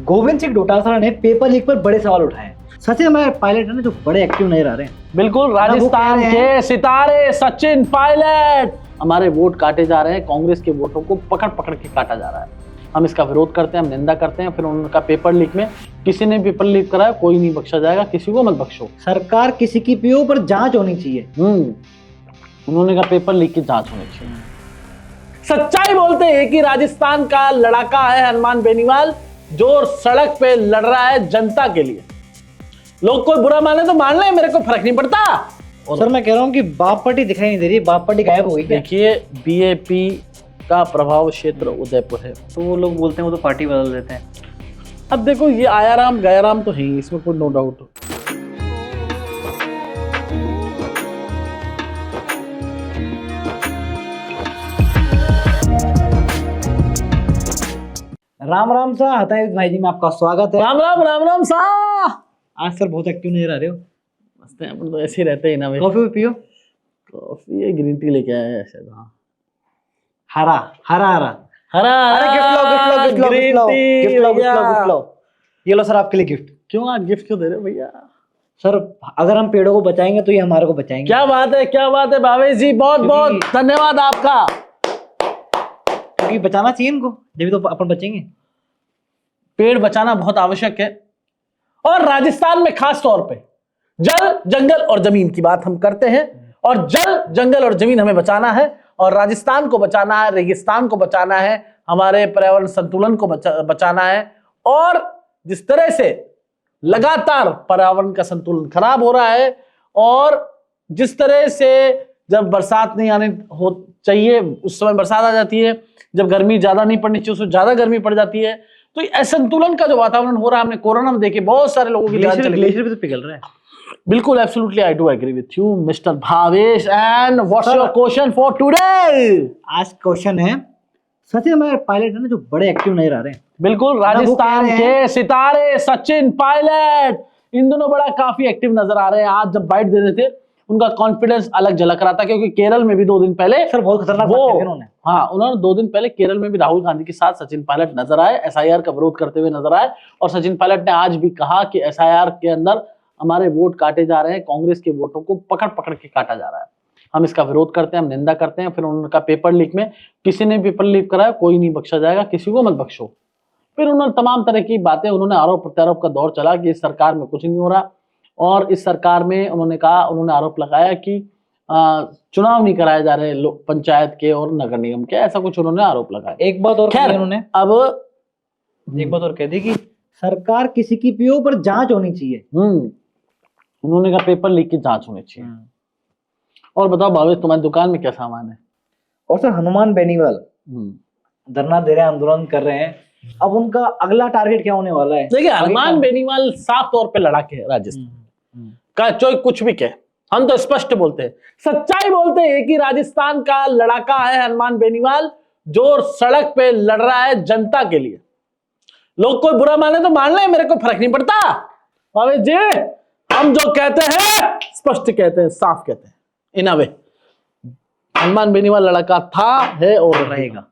गोविंद सिंह डोटासरा ने paper leak पर बड़े सवाल उठाए हैं। सचिन हमारे पायलट है ना, जो बड़े एक्टिव नजर आ रहे हैं। बिल्कुल, राजस्थान के सितारे सचिन पायलट, हमारे वोट काटे जा रहे हैं, कांग्रेस के वोटों को पकड़ पकड़ के काटा जा रहा है। हम इसका विरोध करते हैं, हम निंदा करते हैं। फिर उनका पेपर लीक में किसी ने पेपर लीक कराया, कोई नहीं बख्शा जाएगा, किसी को मत बख्शो। सरकार किसी की पीओ पर जांच होनी चाहिए। उन्होंने कहा पेपर लीक की जांच होनी चाहिए। सच्चाई बोलते हैं कि राजस्थान का लड़ाका है हनुमान बेनीवाल, जो सड़क पे लड़ रहा है जनता के लिए। लोग कोई बुरा माने तो मान ले, मेरे को फर्क नहीं पड़ता। और सर मैं कह रहा हूँ कि बाप पार्टी दिखाई नहीं दे रही, बाप पार्टी गायब हो गई। देखिए, बीएपी का प्रभाव क्षेत्र उदयपुर है, तो वो लोग बोलते हैं वो तो पार्टी बदल देते हैं। अब देखो, ये आयाराम गयाराम तो है, इसमें कोई नो डाउट। राम राम सा हतायुत भाई जी में आपका स्वागत है। राम राम राम राम सा। आज सर बहुत एक्टिव नजर आ रहे हो। मस्त है, अपन तो ऐसे ही रहते हैं ना भाई। कॉफी भी पियो। कॉफी ये ग्रीन टी लेके आया है शायद। हाँ, हरा हरा हरा हरा अरे गिफ्ट लो। ये लो सर आपके लिए गिफ्ट। क्यों आप गिफ्ट क्यों दे रहे हो भैया? सर अगर हम पेड़ों को बचाएंगे तो ये हमारे को बचाएंगे। क्या बात है, क्या बात है भावेश जी, बहुत बहुत धन्यवाद आपका। क्योंकि बचाना चाहिए इनको, जब तो अपन बचेंगे। पेड़ बचाना बहुत आवश्यक है, और राजस्थान में खास तौर पे जल, जंगल और जमीन की बात हम करते हैं। और जल, जंगल और जमीन हमें बचाना है, और राजस्थान को बचाना है, रेगिस्तान को बचाना है, हमारे पर्यावरण संतुलन को बचाना है। और जिस तरह से लगातार पर्यावरण का संतुलन खराब हो रहा है, और जिस तरह से जब बरसात नहीं आने हो चाहिए उस समय बरसात आ जाती है, जब गर्मी ज्यादा नहीं पड़नी चाहिए उसमें ज्यादा गर्मी पड़ जाती है, तो असंतुलन का जो वातावरण हो रहा है, हमने कोरोना में देखे बहुत सारे लोगों की जान चली गई। ग्लेशियर भी तो पिघल रहा है। बिल्कुल, absolutely, I do agree with you mister Bhavesh. And what's your question for today? आज क्वेश्चन है, सचिन हमारे पायलट है ना, जो बड़े एक्टिव नजर आ रहे हैं। बिल्कुल, राजस्थान के सितारे सचिन पायलट इन दोनों बड़ा काफी एक्टिव नजर आ रहे हैं। आज जब बाइट दे रहे थे, उनका कॉन्फिडेंस अलग झलक रहा था, क्योंकि केरल में भी 2 दिन पहले सर बहुत खतरनाक बात कही उन्होंने। हाँ, उन्होंने 2 दिन पहले केरल में भी राहुल गांधी के साथ सचिन पायलट नजर आए, एसआईआर का विरोध करते हुए नजर आए। और सचिन पायलट ने आज भी कहा कि एसआईआर के अंदर हमारे वोट काटे जा रहे हैं, कांग्रेस के वोटों को पकड़ पकड़ के काटा जा रहा है। हम इसका विरोध करते हैं, हम निंदा करते हैं। फिर उनका पेपर लीक में किसी ने पेपर लीक कराया, कोई नहीं बख्शा जाएगा, किसी को मत बख्शो। फिर उन्होंने तमाम तरह की बातें, उन्होंने आरोप प्रत्यारोप का दौर चला कि इस सरकार में कुछ नहीं हो रहा, और इस सरकार में उन्होंने कहा, उन्होंने आरोप लगाया कि चुनाव नहीं कराए जा रहे पंचायत के और नगर निगम के, ऐसा कुछ उन्होंने आरोप लगाया। एक बात और कही उन्होंने, अब एक बात और कह दी कि सरकार किसी की पीओ पर जांच होनी चाहिए। उन्होंने कहा पेपर लीक की जांच होनी चाहिए। और बताओ भावेश, तुम्हारी दुकान में क्या सामान है? और सर हनुमान बेनीवाल धरना दे रहे हैं, आंदोलन कर रहे हैं। अब उनका अगला टारगेट क्या होने वाला है? देखिए, हनुमान बेनीवाल साफ तौर पे लड़ाके है राजस्थान का, कोई कुछ भी कहे, हम तो स्पष्ट बोलते हैं, सच्चाई बोलते हैं कि राजस्थान का लड़ाका है हनुमान बेनीवाल, जो सड़क पे लड़ रहा है जनता के लिए। लोग कोई बुरा माने तो मान ले, मेरे को फर्क नहीं पड़ता। भावेश जी, हम जो कहते हैं स्पष्ट कहते हैं, साफ कहते हैं। इन अ वे हनुमान बेनीवाल लड़का था, है और रहेगा,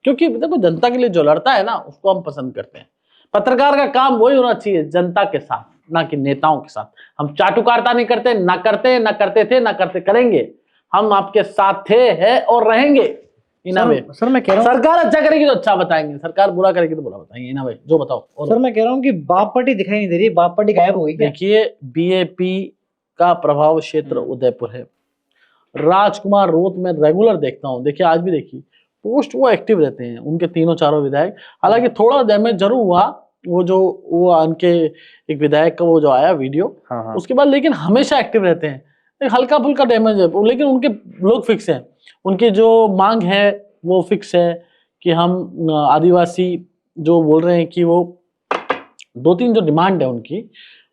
क्योंकि देखो जनता के लिए जो लड़ता है ना, उसको हम पसंद करते हैं। पत्रकार का काम वही होना चाहिए, जनता के साथ, ना कि नेताओं के साथ। हम चाटुकारिता नहीं करते, ना करते, ना करते थे, ना करते करेंगे। हम आपके साथ थे, है और रहेंगे। सर मैं कह रहा हूँ, सरकार अच्छा करेगी तो अच्छा बताएंगे, सरकार बुरा करेगी तो बुरा बताएंगे। इन वे जो बताओ। सर मैं कह रहा हूँ कि बाप पार्टी दिखाई नहीं दे रही, बाप पार्टी गायब हो गई। देखिए, बीएपी का प्रभाव क्षेत्र उदयपुर है। राजकुमार रोत में रेगुलर देखता हूँ, देखिए आज भी देखिए पोस्ट, वो एक्टिव रहते हैं, उनके तीनों चारों विधायक। हालांकि थोड़ा डैमेज जरूर हुआ, वो उनके एक विधायक का वो जो आया वीडियो, उसके बाद, लेकिन हमेशा एक्टिव रहते हैं। एक हल्का फुल्का डैमेज है, लेकिन उनके लोग फिक्स हैं। उनकी जो मांग है वो फिक्स है कि हम आदिवासी जो बोल रहे हैं कि वो 2-3 जो डिमांड है उनकी,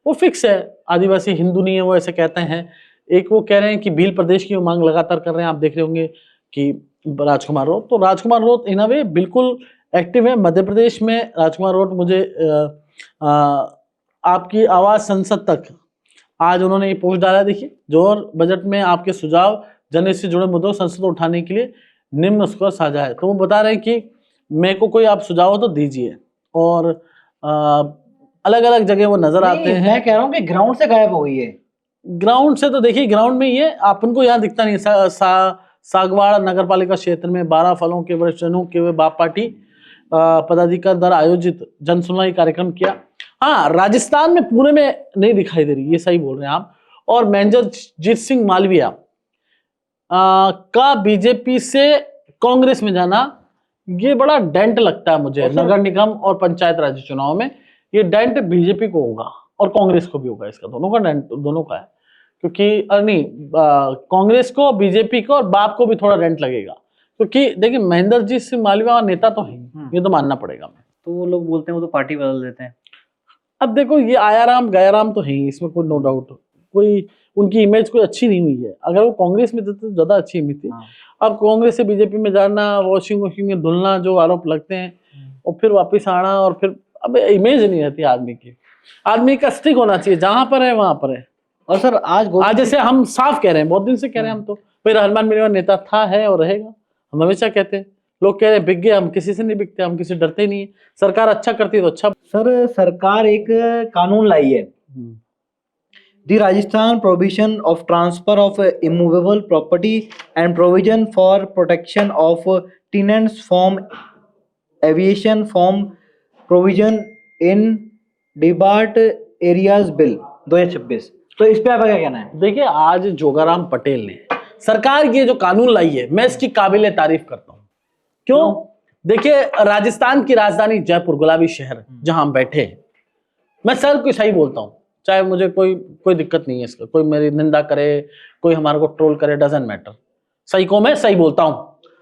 वो फिक्स है। आदिवासी हिंदू नहीं है, वो ऐसे कहते हैं। एक वो कह रहे हैं कि भील प्रदेश की वो मांग लगातार कर रहे हैं। आप देख रहे होंगे कि राजकुमार रोत, तो राजकुमार रोत इन अ वे बिल्कुल एक्टिव है। मध्य प्रदेश में राजकुमार रोत, मुझे आपकी आवाज संसद तक आज उन्होंने ये पोस्ट डाला। देखिए, जोर बजट में आपके सुझाव जनहित से जुड़े मुद्दों संसद उठाने के लिए निम्न उसका साझा है। तो वो बता रहे हैं कि मेरे को कोई आप सुझाव हो तो दीजिए। और अलग अलग जगह वो नजर आते हैं। मैं कह रहा हूँ कि ग्राउंड से गायब हो गई है। ग्राउंड से तो देखिए, ग्राउंड में ये अपन को यहाँ दिखता नहीं। सागवाड़ा नगर पालिका क्षेत्र में 12 फलों के वृक्षों के बाप पार्टी पदाधिकारी द्वारा आयोजित जन सुनवाई कार्यक्रम किया। हाँ, राजस्थान में पूरे में नहीं दिखाई दे रही, ये सही बोल रहे हैं आप। और मेजरजीत सिंह मालविया का बीजेपी से कांग्रेस में जाना, ये बड़ा डेंट लगता है मुझे नगर निगम और पंचायत राज चुनाव में। ये डेंट बीजेपी को होगा और कांग्रेस को भी होगा, इसका दोनों का डेंट दोनों का है। क्योंकि नहीं, कांग्रेस को, बीजेपी को और बाप को भी थोड़ा डेंट लगेगा। क्योंकि देखिए, महेंद्रजीत सिंह मालविया नेता तो है, ये तो मानना पड़ेगा। तो वो लोग बोलते हैं वो तो पार्टी बदल देते हैं। अब देखो, ये आया राम गया राम तो है ही, इसमें कोई नो डाउट। कोई उनकी इमेज कोई अच्छी नहीं हुई है। अगर वो कांग्रेस में थे तो ज्यादा अच्छी इमेज थी। अब कांग्रेस से बीजेपी में जाना, वॉशिंग में धुलना, जो आरोप लगते हैं, और फिर वापिस आना, और फिर अब इमेज नहीं रहती आदमी की। आदमी का स्टिक होना चाहिए, जहां पर है वहां पर है। और सर आज जैसे हम साफ कह रहे हैं, बहुत दिन से कह रहे हैं हम तो, भाई रहमान मेरा नेता था, है और रहेगा। हम हमेशा कहते हैं, लोग कह रहे हैं बिक गए, हम किसी से नहीं बिकते, हम किसी से डरते ही नहीं है। सरकार अच्छा करती है तो अच्छा। सर सरकार एक कानून लाई है, the Rajasthan provision of transfer of immovable property and provision for protection of tenants from aviation from provision in disturbed areas bill 2026। तो इस पे आपका क्या कहना है? देखिए, आज जोगाराम पटेल ने सरकार ये जो कानून लाई है, मैं इसकी काबिले तारीफ करता हूं। क्यों? देखिए, राजस्थान की राजधानी जयपुर, गुलाबी शहर, जहां हम बैठे हैं, मैं सर को सही बोलता हूं, चाहे मुझे कोई दिक्कत नहीं है इसका, कोई मेरी निंदा करे, कोई हमारे को ट्रोल करे, डजंट मैटर। सही को मैं सही बोलता हूं।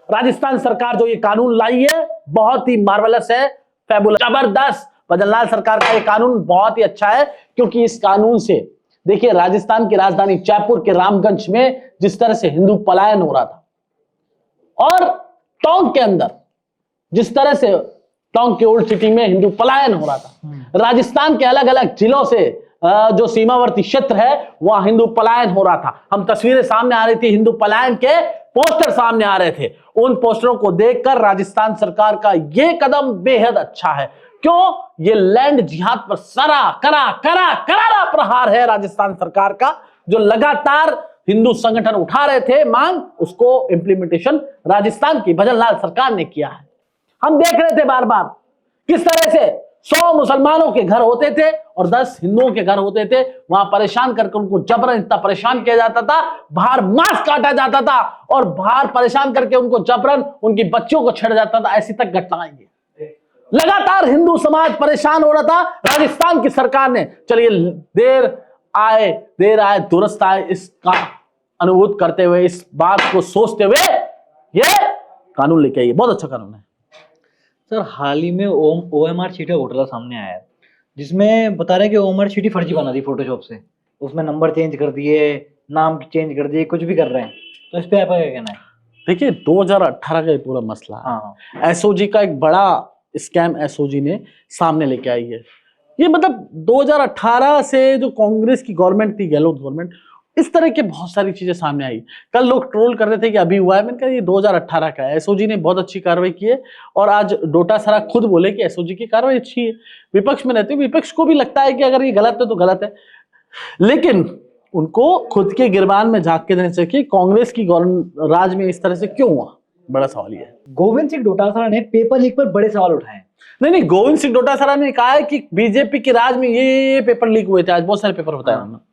राजस्थान सरकार जो ये कानून लाई है, बहुत ही मार्वलस है, फैबुलस, जबरदस्त। भजनलाल सरकार का ये कानून बहुत ही अच्छा है, क्योंकि इस कानून से देखिए, राजस्थान की राजधानी जयपुर के रामगंज में जिस तरह से हिंदू पलायन हो रहा था, और टोंक के अंदर जिस तरह से टोंक के ओल्ड सिटी में हिंदू पलायन हो रहा था, राजस्थान के अलग अलग जिलों से जो सीमावर्ती क्षेत्र है, वहां हिंदू पलायन हो रहा था। हम तस्वीरें सामने आ रही थी, हिंदू पलायन के पोस्टर सामने आ रहे थे। उन पोस्टरों को देखकर राजस्थान सरकार का यह कदम बेहद अच्छा है। क्यों? ये लैंड जिहाद पर करारा प्रहार है राजस्थान सरकार का, जो लगातार हिंदू संगठन उठा रहे थे मांग, उसको इंप्लीमेंटेशन राजस्थान की भजनलाल सरकार ने किया है। हम देख रहे थे बार बार किस तरह से 100 मुसलमानों के घर होते थे और 10 हिंदुओं के घर होते थे, वहां परेशान करके उनको जबरन इतना परेशान किया जाता था, बाहर मांस काटा जाता था, और बाहर परेशान करके उनको जबरन उनकी बच्चियों को छेड़ा जाता था। ऐसी तक घटनाएं लगातार हिंदू समाज परेशान हो रहा था। राजस्थान की सरकार ने, चलिए देर आए दुरुस्त आए, इसका अनुभूत करते हुए, इस बात को सोचते हुए ये कानून लेके आई। बहुत अच्छा कानून है। सर हाल ही में OMR शीट का घोटाला सामने आया है, जिसमें बता रहे हैं कि OMR शीट फर्जी बना दी फोटोशॉप से, उसमें नंबर चेंज कर दिए, नाम चेंज कर दिए, कुछ भी कर रहे हैं। तो इस पे आपका क्या कहना है? देखिए, 2018 का ये पूरा मसला SOG का एक बड़ा स्कैम SOG ने सामने लेके आई है। ये मतलब 2018 से जो कांग्रेस की गवर्नमेंट थी, गहलोत गवर्नमेंट, इस तरह के बहुत सारी चीजें सामने आई। कल लोग ट्रोल कर रहे थे कि अभी हुआ है, मैंने कहा ये 2018 का है। SOG ने बहुत अच्छी कार्रवाई की है, और आज डोटासरा खुद बोले कि SOG की कार्रवाई अच्छी है। विपक्ष में रहते हुए विपक्ष को भी लगता है कि अगर ये गलत है तो गलत है, लेकिन उनको खुद के गिरबान में झांक के देने चाहिए। कांग्रेस की राज में इस तरह से क्यों हुआ, बड़ा सवाल ये है। गोविंद सिंह डोटासरा ने पेपर लीक पर बड़े सवाल उठाए। नहीं, गोविंद सिंह डोटासरा ने कहा है कि बीजेपी के राज में ये पेपर लीक हुए थे। आज बहुत सारे पेपर बताए उन्होंने।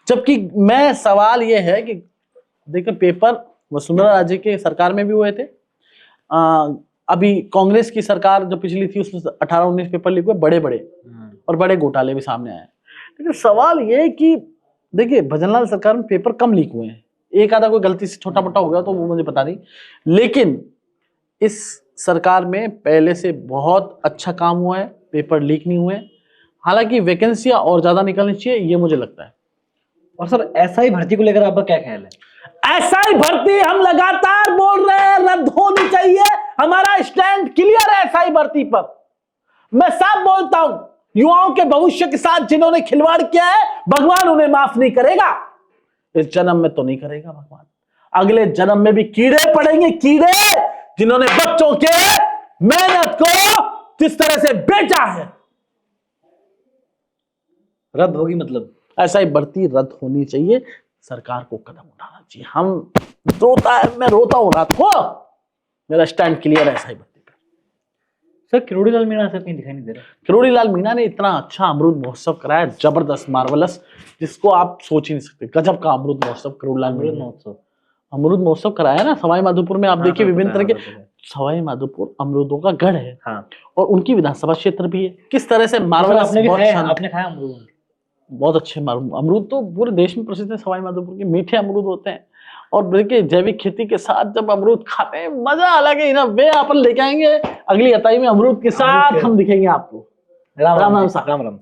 जबकि मैं सवाल ये है कि देखिए, पेपर वसुंधरा राजे के सरकार में भी हुए थे, अभी कांग्रेस की सरकार जो पिछली थी उसमें 18-19 पेपर लीक हुए, बड़े और बड़े घोटाले भी सामने आए। लेकिन सवाल ये है कि देखिए, भजनलाल सरकार में पेपर कम लीक हुए हैं, एक आधा कोई गलती से छोटा मोटा हो गया तो वो मुझे पता नहीं, लेकिन इस सरकार में पहले से बहुत अच्छा काम हुआ है, पेपर लीक नहीं हुए। हालांकि वैकेंसियां और ज्यादा निकलनी चाहिए, ये मुझे लगता है। और सर SI भर्ती को लेकर आपका क्या ख्याल है? SI भर्ती हम लगातार बोल रहे हैं, रद्द होनी चाहिए। हमारा स्टैंड क्लियर है SI भर्ती पर। मैं साफ बोलता हूं, युवाओं के भविष्य के साथ जिन्होंने खिलवाड़ किया है, भगवान उन्हें माफ नहीं करेगा। इस जन्म में तो नहीं करेगा भगवान, अगले जन्म में भी कीड़े पड़ेंगे, कीड़े, जिन्होंने बच्चों के मेहनत को जिस तरह से बेचा है। रद्द होगी मतलब? ऐसा ही बढ़ती रद्द होनी चाहिए, सरकार को कदम उठाना चाहिए। हम रोता है, मैं रोता हूँ रात को, मेरा स्टैंड क्लियर है, ऐसा ही बढ़ती। सर किरोड़ी लाल मीणा से कहीं दिखाई नहीं दे रहा। किरोड़ी लाल मीणा ने इतना अच्छा अमरूद महोत्सव कराया, जबरदस्त, मार्वलस, जिसको आप सोच ही नहीं सकते। गजब का अमरूद महोत्सव किरोड़ी लाल मीणा ने अमरूद महोत्सव कराया ना सवाई माधोपुर में। आप देखिए विभिन्न तरह के, सवाई माधोपुर अमरूदों का गढ़ है। हाँ। और उनकी विधानसभा क्षेत्र भी है। किस तरह से मार्वलस, आपने खाया अमरूद? बहुत अच्छे अमरूद तो पूरे देश में प्रसिद्ध है। सवाई माधोपुर के मीठे अमरूद होते हैं। और देखिए जैविक खेती के साथ जब अमरूद खाते हैं, मजा अलग है ना। वे अपन लेके आएंगे अगली अताई में अमरूद के साथ, हम दिखेंगे आपको। राम राम राम साहब। राम राम।